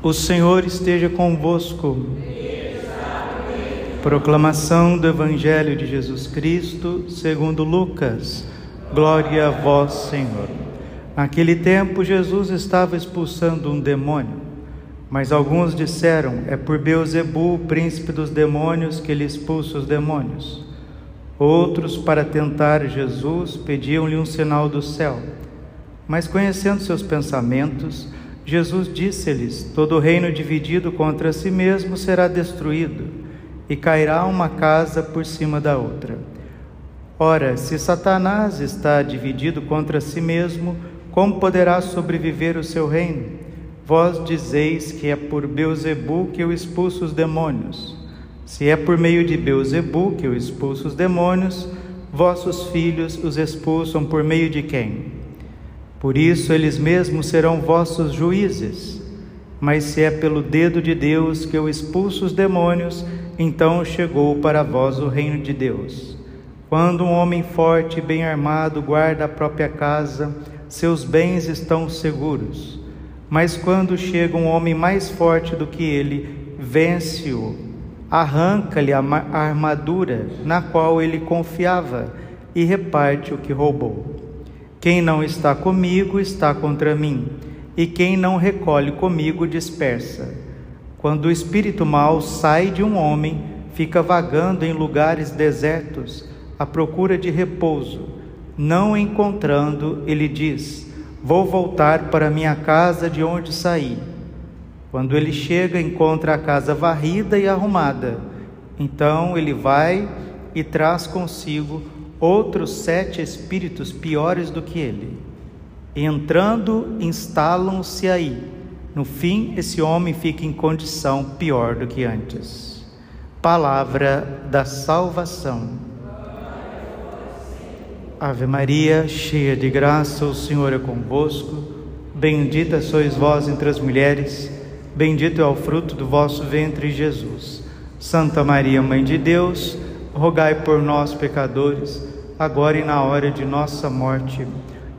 O Senhor esteja convosco. Proclamação do Evangelho de Jesus Cristo, segundo Lucas. Glória a vós, Senhor. Naquele tempo, Jesus estava expulsando um demônio, mas alguns disseram: é por Beelzebu, príncipe dos demônios, que ele expulsa os demônios. Outros, para tentar Jesus, pediam-lhe um sinal do céu. Mas, conhecendo seus pensamentos, Jesus disse-lhes: todo reino dividido contra si mesmo será destruído, e cairá uma casa por cima da outra. Ora, se Satanás está dividido contra si mesmo, como poderá sobreviver o seu reino? Vós dizeis que é por Beelzebu que eu expulso os demônios. Se é por meio de Beelzebu que eu expulso os demônios, vossos filhos os expulsam por meio de quem? Por isso eles mesmos serão vossos juízes. Mas se é pelo dedo de Deus que eu expulso os demônios, então chegou para vós o reino de Deus. Quando um homem forte e bem armado guarda a própria casa, seus bens estão seguros. Mas quando chega um homem mais forte do que ele, vence-o, arranca-lhe a armadura na qual ele confiava e reparte o que roubou. Quem não está comigo está contra mim, e quem não recolhe comigo dispersa. Quando o espírito mau sai de um homem, fica vagando em lugares desertos, à procura de repouso. Não encontrando, ele diz: vou voltar para minha casa de onde saí. Quando ele chega, encontra a casa varrida e arrumada. Então ele vai e traz consigo outros 7 espíritos piores do que ele. Entrando, instalam-se aí. No fim, esse homem fica em condição pior do que antes. Palavra da salvação. Ave Maria, cheia de graça, o Senhor é convosco. Bendita sois vós entre as mulheres, bendito é o fruto do vosso ventre, Jesus. Santa Maria, Mãe de Deus, rogai por nós, pecadores, agora e na hora de nossa morte.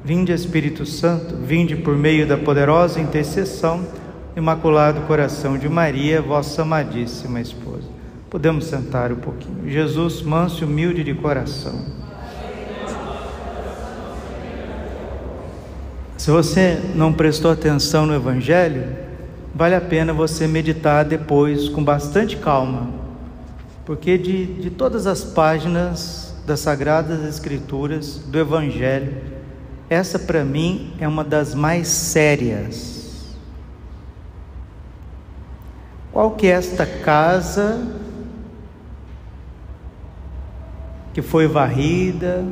Vinde, Espírito Santo, vinde por meio da poderosa intercessão, Imaculado Coração de Maria, vossa amadíssima esposa. Podemos sentar um pouquinho. Jesus, manso e humilde de coração. Se você não prestou atenção no Evangelho, vale a pena você meditar depois com bastante calma, porque de todas as páginas das Sagradas Escrituras, do Evangelho, essa para mim é uma das mais sérias. Qual que é esta casa que foi varrida,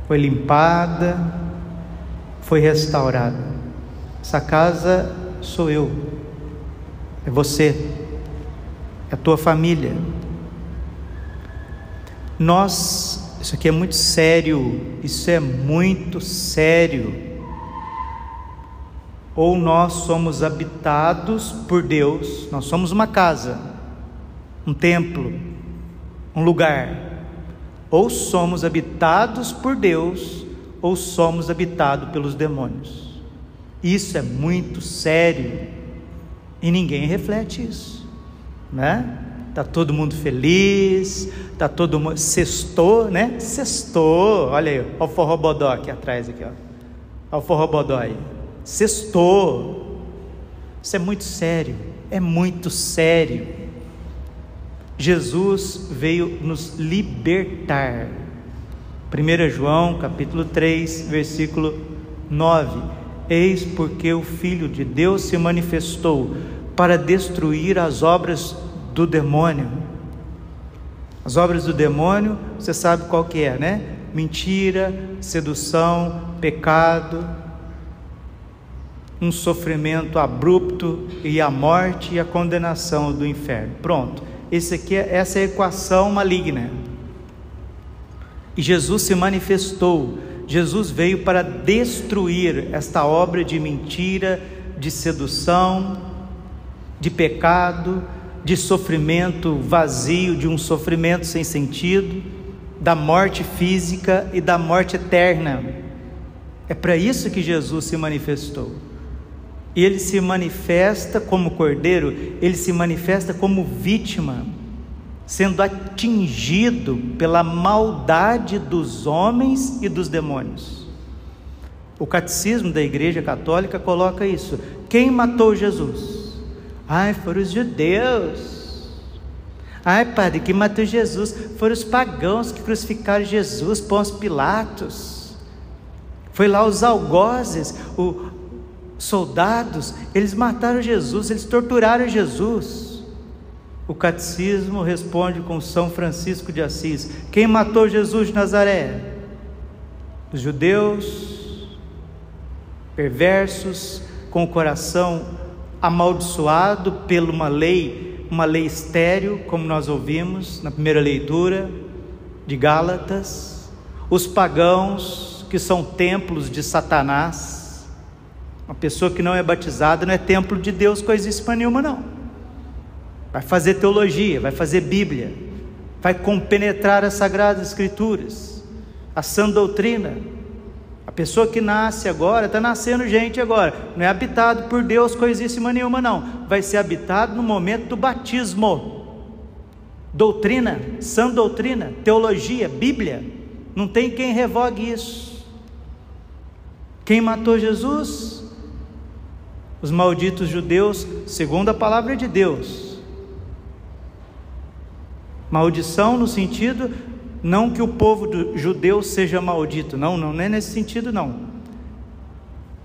foi limpada, foi restaurada? Essa casa sou eu, é você, é a tua família. Isso aqui é muito sério, isso é muito sério. Ou nós somos habitados por Deus, nós somos uma casa, um templo, um lugar. Ou somos habitados por Deus, ou somos habitados pelos demônios. Isso é muito sério e ninguém reflete isso, né? Tá todo mundo feliz, tá todo mundo, sextou, né? Sextou, olha aí, olha o forrobodó aqui atrás, aqui, ó. Olha o forrobodó aí, sextou. Isso é muito sério, é muito sério. Jesus veio nos libertar. 1 João capítulo 3, versículo 9: eis porque o Filho de Deus se manifestou para destruir as obras do demônio. As obras do demônio, você sabe qual que é, né? Mentira, sedução, pecado, um sofrimento abrupto e a morte e a condenação do inferno. Pronto, essa é a equação maligna. E Jesus se manifestou, Jesus veio para destruir esta obra de mentira, de sedução, de pecado, de sofrimento vazio, de um sofrimento sem sentido, da morte física e da morte eterna. É para isso que Jesus se manifestou. E ele se manifesta como cordeiro, ele se manifesta como vítima, sendo atingido pela maldade dos homens e dos demônios. O catecismo da Igreja Católica coloca isso. Quem matou Jesus? Foram os judeus. Padre, quem matou Jesus foram os pagãos que crucificaram Jesus, Pôncio Pilatos. Foi lá os algozes, os soldados, eles mataram Jesus, eles torturaram Jesus. O catecismo responde com São Francisco de Assis: quem matou Jesus de Nazaré? Os judeus perversos, com o coração amaldiçoado por uma lei estéril, como nós ouvimos na primeira leitura de Gálatas. Os pagãos, que são templos de Satanás. Uma pessoa que não é batizada não é templo de Deus coisíssima nenhuma, não. Vai fazer teologia, vai fazer Bíblia, vai compenetrar as Sagradas Escrituras, a sã doutrina. A pessoa que nasce agora, está nascendo gente agora, não é habitado por Deus coisíssima nenhuma, não. Vai ser habitado no momento do batismo. Doutrina, sã doutrina, teologia, Bíblia, não tem quem revogue isso. Quem matou Jesus? Os malditos judeus, segundo a palavra de Deus. Maldição no sentido, não que o povo judeu seja maldito, não é nesse sentido, não.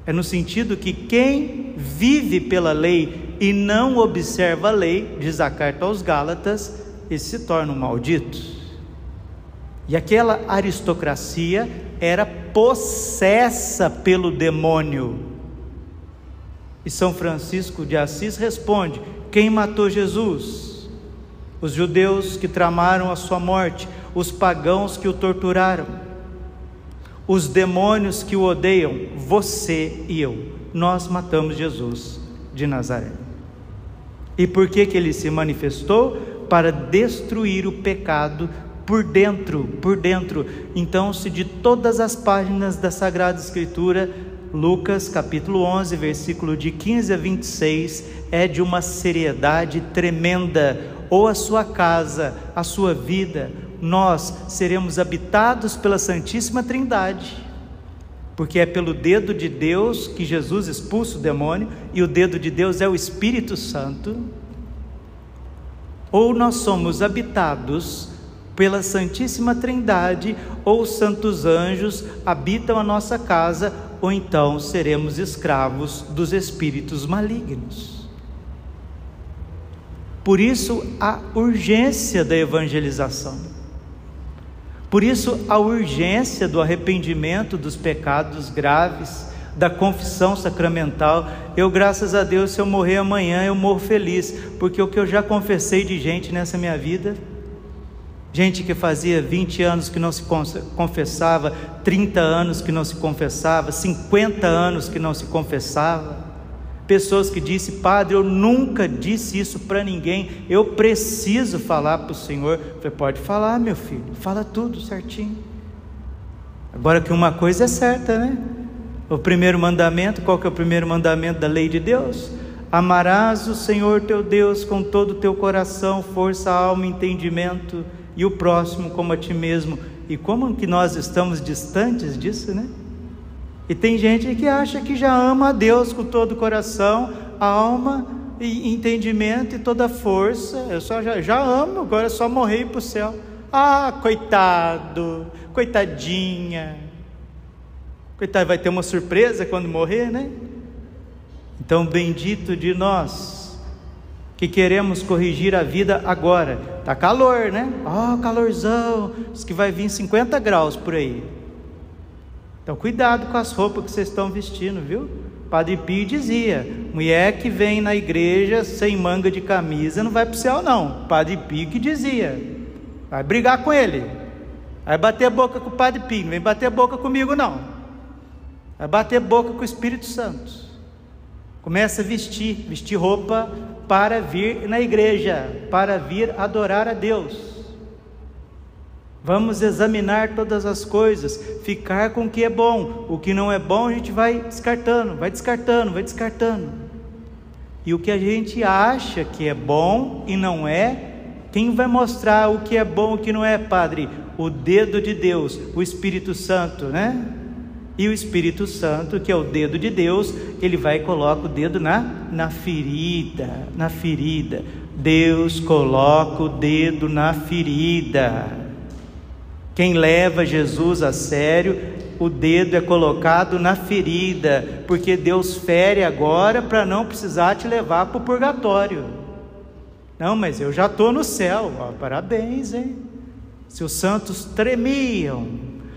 É no sentido que quem vive pela lei e não observa a lei, diz a carta aos Gálatas, eles se tornam malditos. E aquela aristocracia era possessa pelo demônio. E São Francisco de Assis responde: quem matou Jesus? Os judeus que tramaram a sua morte, os pagãos que o torturaram, os demônios que o odeiam, você e eu. Nós matamos Jesus de Nazaré. E por que ele se manifestou? Para destruir o pecado por dentro. Então, se de todas as páginas da Sagrada Escritura, Lucas capítulo 11, versículo de 15 a 26, é de uma seriedade tremenda. Ou a sua casa, a sua vida, nós seremos habitados pela Santíssima Trindade, porque é pelo dedo de Deus que Jesus expulsa o demônio, e o dedo de Deus é o Espírito Santo. Ou nós somos habitados pela Santíssima Trindade, ou os santos anjos habitam a nossa casa, ou então seremos escravos dos espíritos malignos. Por isso a urgência da evangelização, por isso a urgência do arrependimento dos pecados graves, da confissão sacramental. Eu, graças a Deus, se eu morrer amanhã, eu morro feliz, porque o que eu já confessei de gente nessa minha vida, gente que fazia 20 anos que não se confessava, 30 anos que não se confessava, 50 anos que não se confessava, pessoas que disse: padre, eu nunca disse isso para ninguém, eu preciso falar para o Senhor. Eu falei: pode falar, meu filho, fala tudo certinho. Agora que uma coisa é certa, né? O primeiro mandamento, qual que é o primeiro mandamento da lei de Deus? Amarás o Senhor teu Deus com todo o teu coração, força, alma e entendimento, e o próximo como a ti mesmo. E como que nós estamos distantes disso, né? E tem gente que acha que já ama a Deus com todo o coração, alma e entendimento e toda a força. Eu já amo, agora é só morrer e ir para o céu. Coitado, coitadinha. Coitado, vai ter uma surpresa quando morrer, né? Então, bendito de nós que queremos corrigir a vida agora. Tá calor, né? Calorzão, diz que vai vir 50 graus por aí. Então cuidado com as roupas que vocês estão vestindo, viu? Padre Pio dizia: mulher que vem na igreja sem manga de camisa não vai para o céu, não. Padre Pio que dizia. Vai brigar com ele, vai bater boca com o Padre Pio, não vem bater boca comigo, não. Vai bater boca com o Espírito Santo. Começa a vestir roupa para vir na igreja, para vir adorar a Deus. Vamos examinar todas as coisas, ficar com o que é bom. O que não é bom a gente vai descartando. E o que a gente acha que é bom e não é, quem vai mostrar o que é bom e o que não é, padre? O dedo de Deus, o Espírito Santo, né? E o Espírito Santo, que é o dedo de Deus, ele vai e coloca o dedo na ferida, na ferida. Deus coloca o dedo na ferida. Quem leva Jesus a sério, o dedo é colocado na ferida, porque Deus fere agora para não precisar te levar para o purgatório. Não, mas eu já estou no céu. Parabéns, hein? Se os santos tremiam,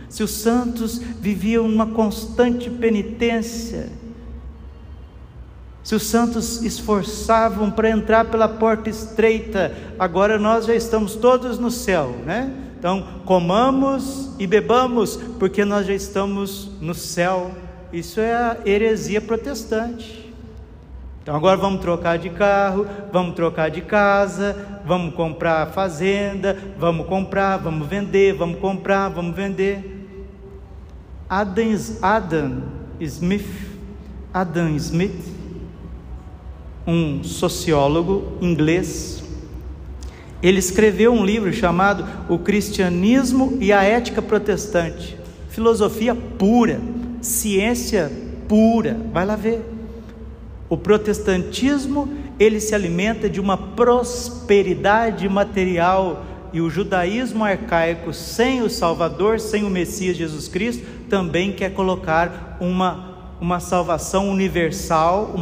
se os santos viviam uma constante penitência, se os santos esforçavam para entrar pela porta estreita, agora nós já estamos todos no céu, né? Então, comamos e bebamos, porque nós já estamos no céu. Isso é a heresia protestante. Então agora vamos trocar de carro, vamos trocar de casa, vamos comprar fazenda, vamos comprar, vamos vender, vamos comprar, vamos vender. Adam Smith, um sociólogo inglês, ele escreveu um livro chamado O Cristianismo e a Ética Protestante. Filosofia pura, ciência pura, vai lá ver. O protestantismo, ele se alimenta de uma prosperidade material, e o judaísmo arcaico, sem o Salvador, sem o Messias Jesus Cristo, também quer colocar uma salvação universal,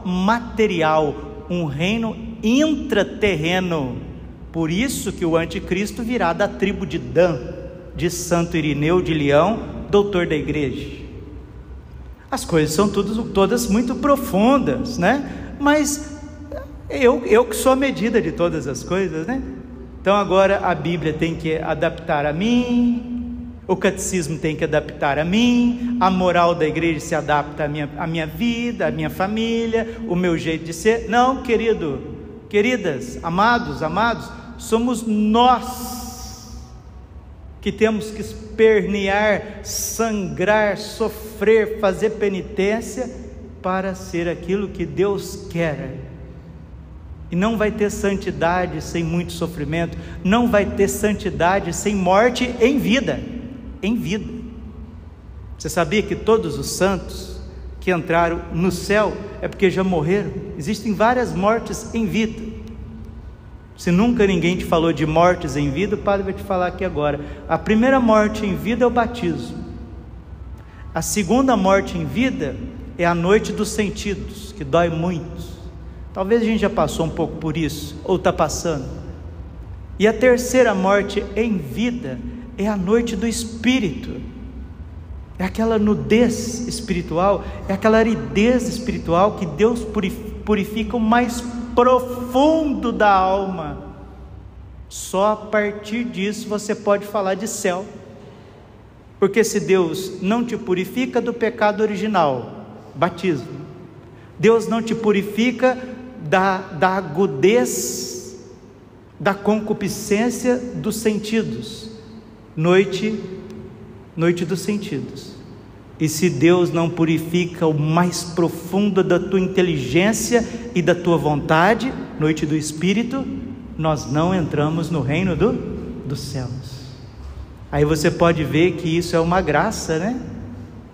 material, um reino intraterreno. Por isso que o anticristo virá da tribo de Dan, de Santo Irineu de Leão, doutor da igreja. As coisas são todas muito profundas, né? Mas eu que sou a medida de todas as coisas, né? Então agora a Bíblia tem que adaptar a mim, o catecismo tem que adaptar a mim, a moral da igreja se adapta à minha vida, à minha família, o meu jeito de ser. Não, queridas, amados, somos nós que temos que espernear, sangrar, sofrer, fazer penitência para ser aquilo que Deus quer. E não vai ter santidade sem muito sofrimento, não vai ter santidade sem morte em vida. Você sabia que todos os santos que entraram no céu é porque já morreram? Existem várias mortes em vida. Se nunca ninguém te falou de mortes em vida, o padre vai te falar aqui agora. A primeira morte em vida é o batismo. A segunda morte em vida é a noite dos sentidos, que dói muito. Talvez a gente já passou um pouco por isso, ou está passando. E a terceira morte em vida é a noite do espírito. É aquela nudez espiritual, é aquela aridez espiritual que Deus purifica o mais profundo da alma. Só a partir disso você pode falar de céu. Porque se Deus não te purifica do pecado original, batismo, Deus não te purifica da agudez, da concupiscência dos sentidos, noite dos sentidos. E se Deus não purifica o mais profundo da tua inteligência e da tua vontade, noite do Espírito, nós não entramos no reino dos céus. Aí você pode ver que isso é uma graça, né?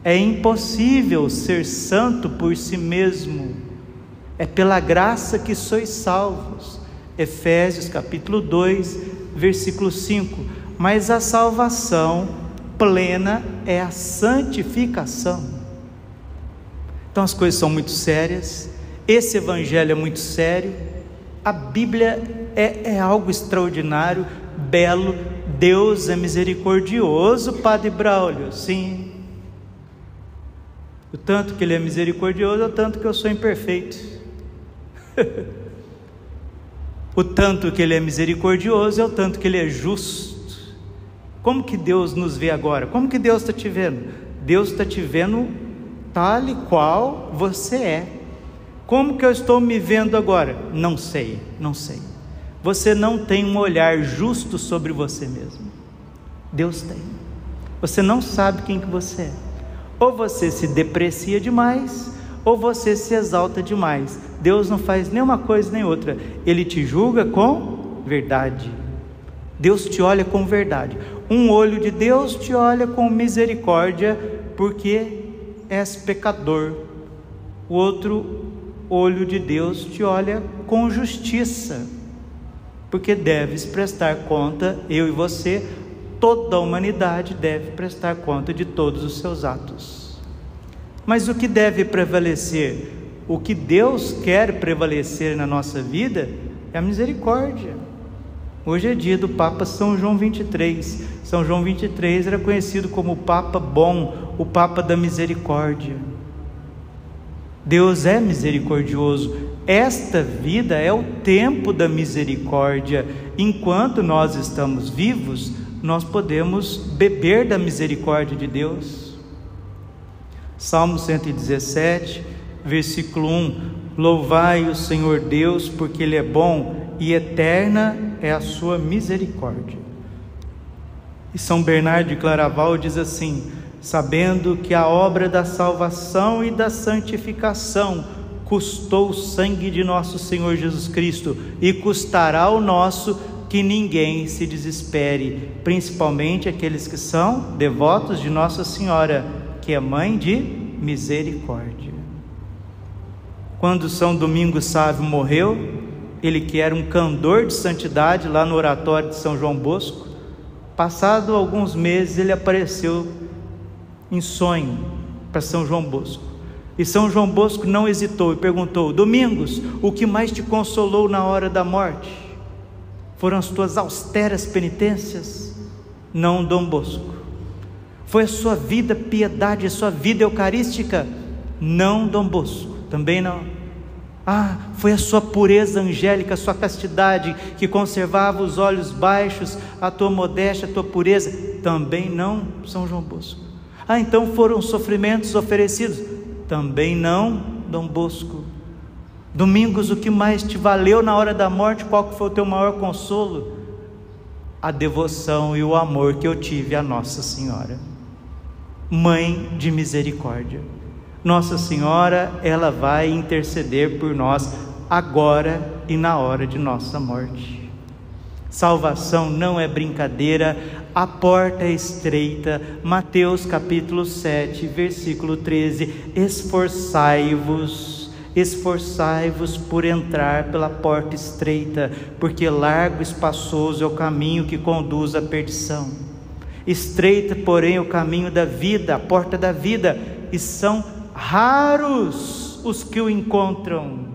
É impossível ser santo por si mesmo, é pela graça que sois salvos. Efésios capítulo 2, versículo 5. Mas a salvação plena é a santificação. Então as coisas são muito sérias, esse evangelho é muito sério, a Bíblia é algo extraordinário, belo. Deus é misericordioso, Padre Braulio, sim. O tanto que Ele é misericordioso é o tanto que eu sou imperfeito. O tanto que Ele é misericordioso é o tanto que Ele é justo. Como que Deus nos vê agora? Como que Deus está te vendo? Deus está te vendo tal e qual você é. Como que eu estou me vendo agora? Não sei. Você não tem um olhar justo sobre você mesmo. Deus tem. Você não sabe quem que você é. Ou você se deprecia demais, ou você se exalta demais. Deus não faz nem uma coisa nem outra, Ele te julga com verdade. Deus te olha com verdade. Um olho de Deus te olha com misericórdia, porque és pecador. O outro olho de Deus te olha com justiça, porque deves prestar conta, eu e você, toda a humanidade deve prestar conta de todos os seus atos. Mas o que deve prevalecer? O que Deus quer prevalecer na nossa vida é a misericórdia. Hoje é dia do Papa São João 23. São João 23 era conhecido como o Papa bom, o Papa da misericórdia. Deus é misericordioso. Esta vida é o tempo da misericórdia. Enquanto nós estamos vivos, nós podemos beber da misericórdia de Deus. Salmo 117, versículo 1: louvai o Senhor Deus, porque Ele é bom e eterna é a sua misericórdia. E São Bernardo de Claraval diz assim: sabendo que a obra da salvação e da santificação custou o sangue de nosso Senhor Jesus Cristo, e custará o nosso, que ninguém se desespere, principalmente aqueles que são devotos de Nossa Senhora, que é mãe de misericórdia. Quando São Domingos Sávio morreu, ele que era um candor de santidade lá no oratório de São João Bosco, passado alguns meses ele apareceu em sonho para São João Bosco, e São João Bosco não hesitou e perguntou: Domingos, o que mais te consolou na hora da morte? Foram as tuas austeras penitências? Não, Dom Bosco. Foi a sua vida piedade, a sua vida eucarística? Não, Dom Bosco, também não. Foi a sua pureza angélica, a sua castidade, que conservava os olhos baixos, a tua modéstia, a tua pureza? Também não, São João Bosco. Então foram sofrimentos oferecidos? Também não, Dom Bosco. Domingos, o que mais te valeu na hora da morte? Qual que foi o teu maior consolo? A devoção e o amor que eu tive a Nossa Senhora, Mãe de Misericórdia. Nossa Senhora, ela vai interceder por nós agora e na hora de nossa morte. Salvação não é brincadeira, a porta é estreita. Mateus capítulo 7, versículo 13: esforçai-vos por entrar pela porta estreita, porque largo e espaçoso é o caminho que conduz à perdição. Estreita, porém, é o caminho da vida, a porta da vida, e são raros os que o encontram.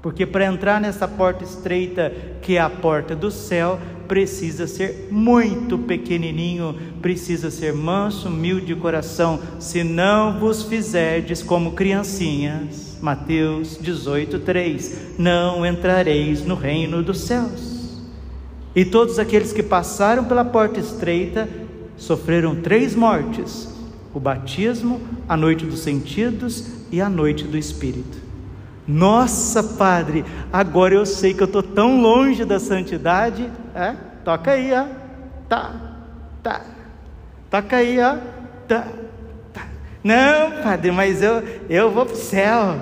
Porque para entrar nessa porta estreita, que é a porta do céu, precisa ser muito pequenininho, precisa ser manso, humilde de coração. Se não vos fizerdes como criancinhas, Mateus 18:3, não entrareis no reino dos céus. E todos aqueles que passaram pela porta estreita sofreram 3 mortes: o batismo, a noite dos sentidos e a noite do Espírito. Nossa, Padre, agora eu sei que eu estou tão longe da santidade. Toca aí, ó. Toca aí, ó. Não, Padre, mas eu vou para o céu.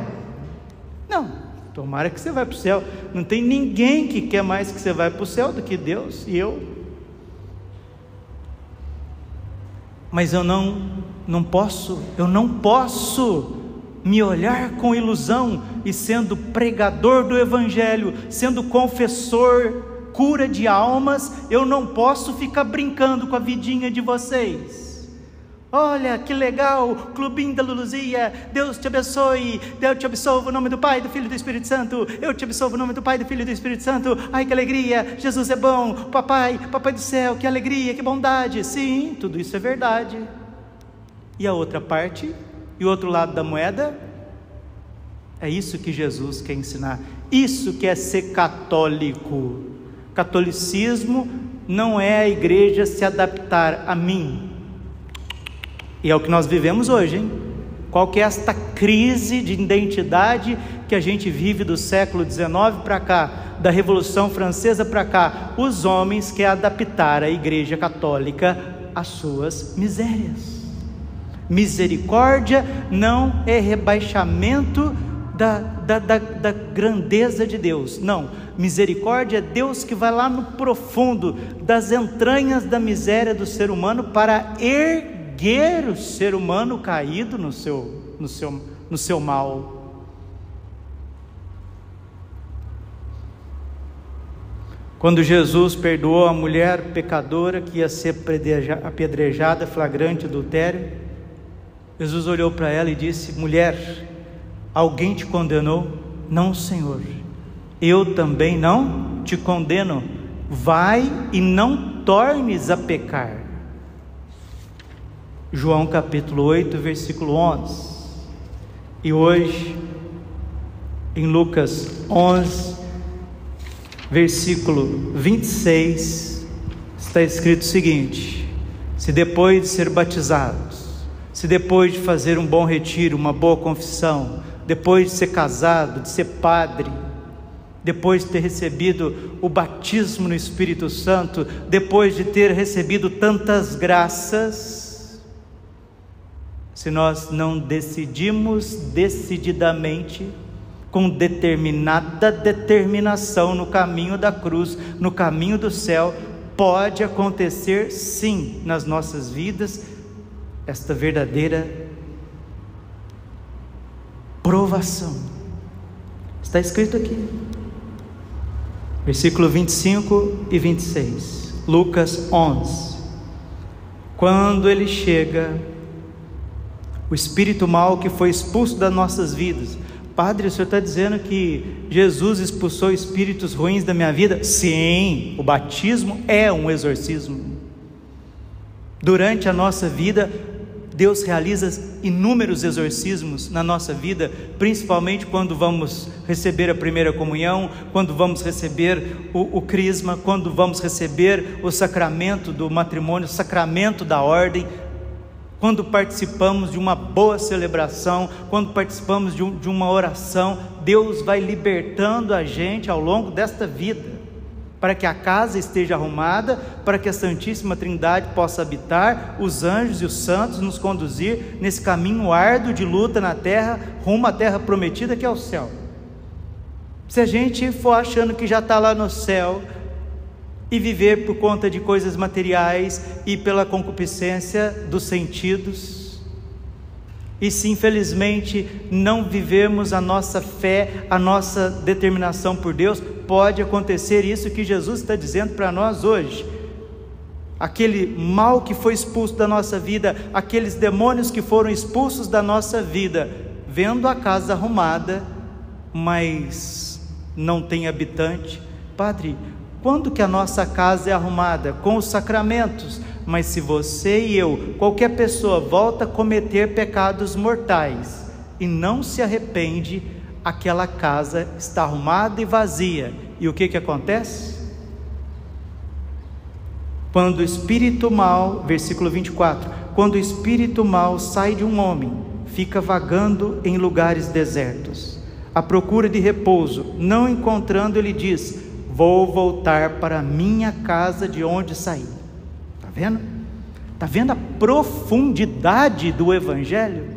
Não, tomara que você vá para o céu. Não tem ninguém que quer mais que você vá para o céu do que Deus e eu. Mas eu não posso me olhar com ilusão, e sendo pregador do Evangelho, sendo confessor, cura de almas, eu não posso ficar brincando com a vidinha de vocês. Olha que legal, clubinho da Luluzia, Deus te abençoe, Deus te absolva, o nome do Pai, do Filho e do Espírito Santo, eu te absolvo o nome do Pai, do Filho e do Espírito Santo. Ai que alegria, Jesus é bom, papai do céu, que alegria, que bondade. Sim, tudo isso é verdade. E a outra parte? E o outro lado da moeda? É isso que Jesus quer ensinar. Isso que é ser católico. Catolicismo não é a igreja se adaptar a mim. E é o que nós vivemos hoje, hein? Qual que é esta crise de identidade que a gente vive do século XIX para cá, da Revolução Francesa para cá? Os homens querem adaptar a igreja católica às suas misérias. Misericórdia não é rebaixamento da grandeza de Deus. Não, misericórdia é Deus que vai lá no profundo das entranhas da miséria do ser humano para erguer o ser humano caído no seu mal. Quando Jesus perdoou a mulher pecadora que ia ser apedrejada, flagrante adultério, Jesus olhou para ela e disse: mulher, alguém te condenou? Não, Senhor. Eu também não te condeno. Vai e não tornes a pecar. João capítulo 8, versículo 11. E hoje, em Lucas 11, versículo 26, está escrito o seguinte: se depois de ser batizados, se depois de fazer um bom retiro, uma boa confissão, depois de ser casado, de ser padre, depois de ter recebido o batismo no Espírito Santo, depois de ter recebido tantas graças, se nós não decidimos decididamente, com determinada determinação no caminho da cruz, no caminho do céu, pode acontecer sim nas nossas vidas esta verdadeira provação. Está escrito aqui, versículo 25 e 26, Lucas 11. Quando ele chega, o espírito mau que foi expulso das nossas vidas. Padre, o senhor está dizendo que Jesus expulsou espíritos ruins da minha vida? Sim, o batismo é um exorcismo. Durante a nossa vida, Deus realiza inúmeros exorcismos na nossa vida, principalmente quando vamos receber a primeira comunhão, quando vamos receber o crisma, quando vamos receber o sacramento do matrimônio, o sacramento da ordem, quando participamos de uma boa celebração, quando participamos de uma oração. Deus vai libertando a gente ao longo desta vida, para que a casa esteja arrumada, para que a Santíssima Trindade possa habitar, os anjos e os santos nos conduzir nesse caminho árduo de luta na terra, rumo à terra prometida que é o céu. Se a gente for achando que já está lá no céu, e viver por conta de coisas materiais e pela concupiscência dos sentidos, e se infelizmente não vivemos a nossa fé, a nossa determinação por Deus, pode acontecer isso que Jesus está dizendo para nós hoje. Aquele mal que foi expulso da nossa vida, aqueles demônios que foram expulsos da nossa vida, vendo a casa arrumada, mas não tem habitante. Padre, quando que a nossa casa é arrumada? Com os sacramentos. Mas se você e eu, qualquer pessoa, volta a cometer pecados mortais e não se arrepende, aquela casa está arrumada e vazia. E o que acontece? Quando o espírito mau, versículo 24, quando o espírito mau sai de um homem, fica vagando em lugares desertos, à procura de repouso, não encontrando, ele diz: vou voltar para a minha casa de onde saí. Está vendo? Está vendo a profundidade do Evangelho?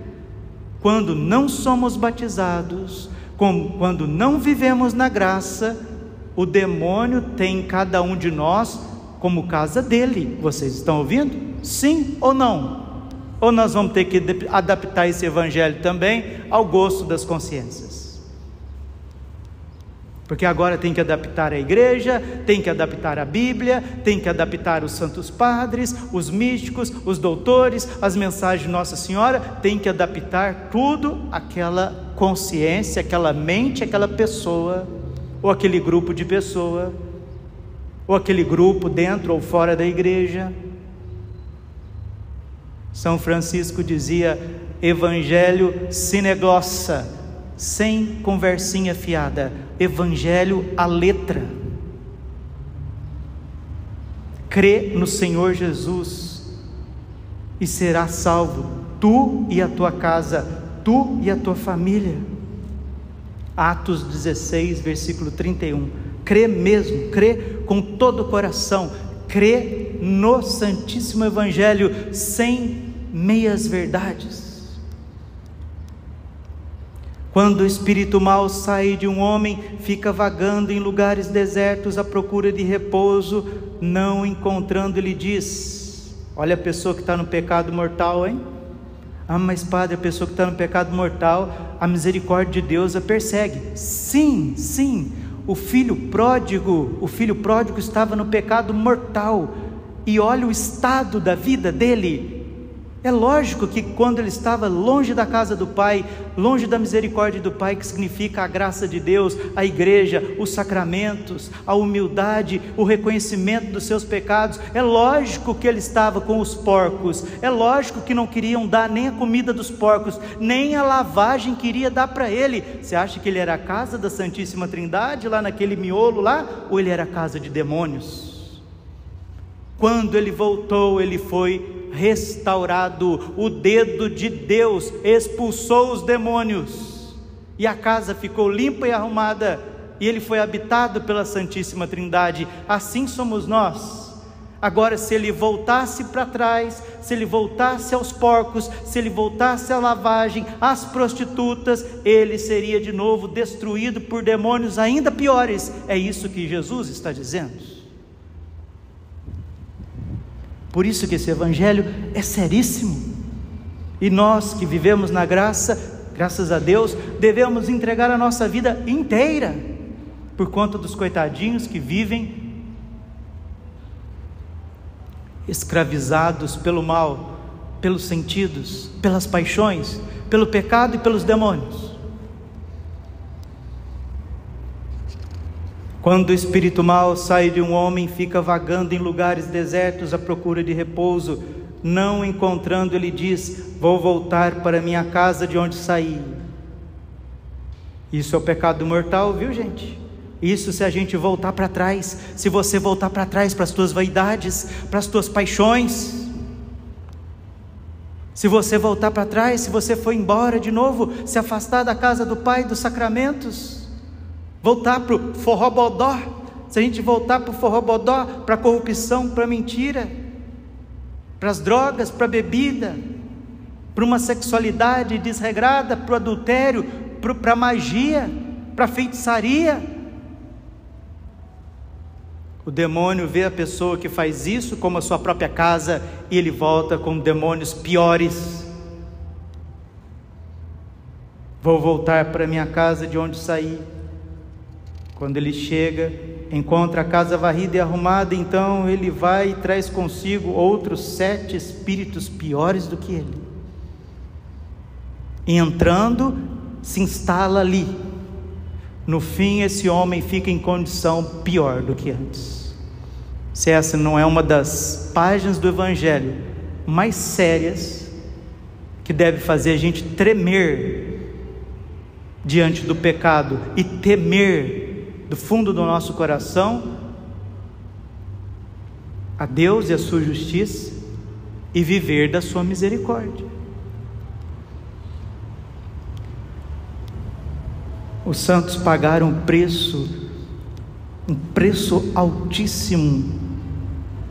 Quando não somos batizados, quando não vivemos na graça, o demônio tem cada um de nós como casa dele. Vocês estão ouvindo? Sim ou não? Ou nós vamos ter que adaptar esse Evangelho também ao gosto das consciências? Porque agora tem que adaptar a igreja, tem que adaptar a Bíblia, tem que adaptar os santos padres, os místicos, os doutores, as mensagens de Nossa Senhora, tem que adaptar tudo àquela consciência, aquela mente, aquela pessoa, ou aquele grupo de pessoa, ou aquele grupo dentro ou fora da igreja. São Francisco dizia: Evangelho sine glossa, sem conversinha fiada, Evangelho à letra. Crê no Senhor Jesus e será salvo, tu e a tua casa, tu e a tua família. Atos 16, versículo 31. Crê mesmo, crê com todo o coração, crê no Santíssimo Evangelho, sem meias verdades. Quando o espírito mau sai de um homem, fica vagando em lugares desertos à procura de repouso, não encontrando, ele diz: olha a pessoa que está no pecado mortal, hein? Ah, mas padre, a pessoa que está no pecado mortal, a misericórdia de Deus a persegue. Sim, sim, o filho pródigo estava no pecado mortal, e olha o estado da vida dele. É lógico que quando ele estava longe da casa do Pai, longe da misericórdia do Pai, que significa a graça de Deus, a igreja, os sacramentos, a humildade, o reconhecimento dos seus pecados, é lógico que ele estava com os porcos, é lógico que não queriam dar nem a comida dos porcos, nem a lavagem queria dar para ele. Você acha que ele era a casa da Santíssima Trindade, lá naquele miolo lá, ou ele era a casa de demônios? Quando ele voltou, ele foi restaurado, o dedo de Deus expulsou os demônios, e a casa ficou limpa e arrumada, e ele foi habitado pela Santíssima Trindade. Assim somos nós. Agora, se ele voltasse para trás, se ele voltasse aos porcos, se ele voltasse à lavagem, às prostitutas, ele seria de novo destruído por demônios ainda piores. É isso que Jesus está dizendo. Por isso que esse evangelho é seríssimo, e nós que vivemos na graça, graças a Deus, devemos entregar a nossa vida inteira, por conta dos coitadinhos que vivem escravizados pelo mal, pelos sentidos, pelas paixões, pelo pecado e pelos demônios. Quando o espírito mau sai de um homem, fica vagando em lugares desertos à procura de repouso, não encontrando, ele diz: vou voltar para minha casa de onde saí. Isso é o pecado mortal, viu, gente? Isso se a gente voltar para trás, se você voltar para trás, para as tuas vaidades, para as tuas paixões, se você voltar para trás, se você for embora de novo, se afastar da casa do Pai, dos sacramentos, voltar para o forrobodó, se a gente voltar para o forrobodó, para a corrupção, para a mentira, para as drogas, para a bebida, para uma sexualidade desregrada, para o adultério, para a magia, para a feitiçaria, o demônio vê a pessoa que faz isso como a sua própria casa, e ele volta com demônios piores. Vou voltar para minha casa de onde saí. Quando ele chega, encontra a casa varrida e arrumada, então ele vai e traz consigo outros 7 espíritos piores do que ele. E entrando, se instala ali. No fim, esse homem fica em condição pior do que antes. Se essa não é uma das páginas do Evangelho mais sérias, que deve fazer a gente tremer diante do pecado e temer do fundo do nosso coração a Deus e a sua justiça, e viver da sua misericórdia. Os santos pagaram um preço altíssimo,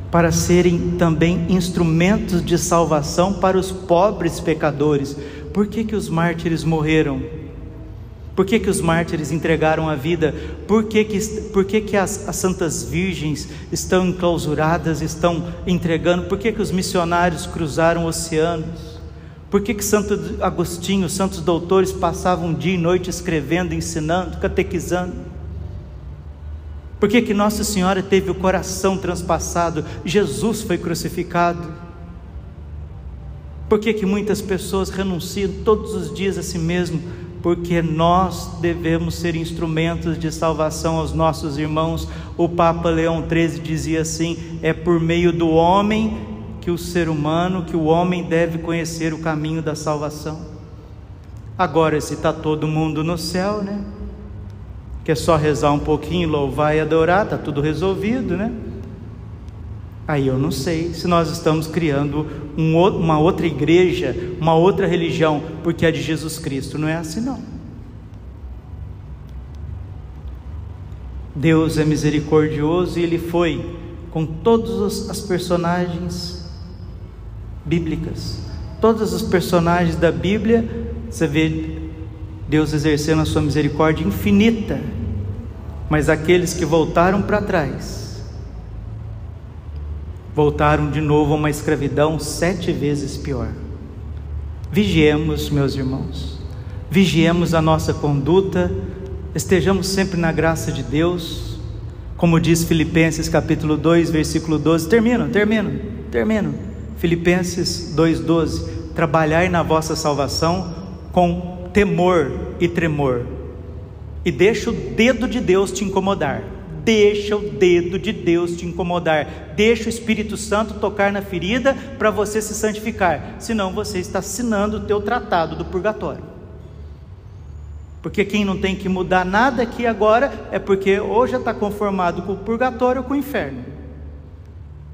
para serem também instrumentos de salvação para os pobres pecadores. Por que os mártires morreram? Por que os mártires entregaram a vida? Por que as santas virgens estão enclausuradas, estão entregando? Por que os missionários cruzaram oceanos? Por que Santo Agostinho, os santos doutores passavam dia e noite escrevendo, ensinando, catequizando? Por que Nossa Senhora teve o coração transpassado? Jesus foi crucificado. Por que muitas pessoas renunciam todos os dias a si mesmo? Porque nós devemos ser instrumentos de salvação aos nossos irmãos. O Papa Leão XIII dizia assim: é por meio do homem que o homem deve conhecer o caminho da salvação. Agora, se está todo mundo no céu, né? Que é só rezar um pouquinho, louvar e adorar, está tudo resolvido, né? Aí eu não sei se nós estamos criando uma outra igreja, uma outra religião, porque a de Jesus Cristo não é assim não. Deus é misericordioso, e Ele foi com todas as personagens bíblicas, Todos os personagens da Bíblia, você vê Deus exercendo a sua misericórdia infinita, mas aqueles que voltaram para trás, voltaram de novo a uma escravidão 7 vezes pior. Vigiemos, meus irmãos, vigiemos a nossa conduta, estejamos sempre na graça de Deus, como diz Filipenses capítulo 2, versículo 12, termino, Filipenses 2,12, trabalhai na vossa salvação com temor e tremor, e deixa o dedo de Deus te incomodar, deixa o Espírito Santo tocar na ferida para você se santificar, senão você está assinando o teu tratado do purgatório, porque quem não tem que mudar nada aqui agora é porque ou já está conformado com o purgatório ou com o inferno,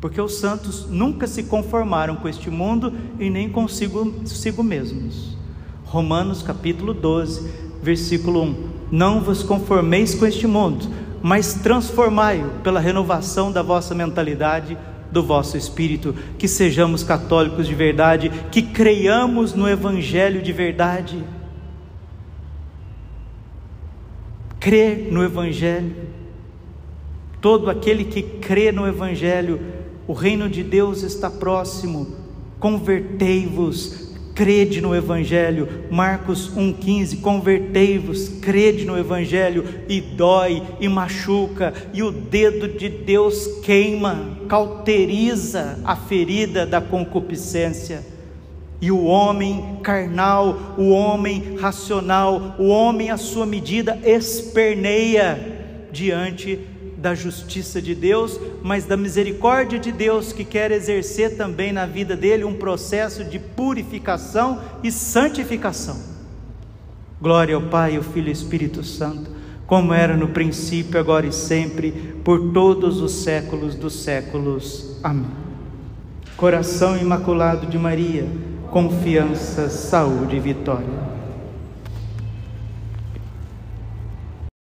porque os santos nunca se conformaram com este mundo e nem consigo mesmos. Romanos capítulo 12, versículo 1, não vos conformeis com este mundo, mas transformai-o pela renovação da vossa mentalidade, do vosso espírito, que sejamos católicos de verdade, que creiamos no Evangelho de verdade. Crer no Evangelho, todo aquele que crê no Evangelho, o reino de Deus está próximo, convertei-vos, crede no Evangelho, Marcos 1,15, convertei-vos, crede no Evangelho, e dói, e machuca, e o dedo de Deus queima, cauteriza a ferida da concupiscência, e o homem carnal, o homem racional, o homem à sua medida esperneia diante da justiça de Deus, mas da misericórdia de Deus, que quer exercer também na vida dele um processo de purificação e santificação. Glória ao Pai, ao Filho e ao Espírito Santo, como era no princípio, agora e sempre, por todos os séculos dos séculos. Amém. Coração imaculado de Maria, confiança, saúde e vitória.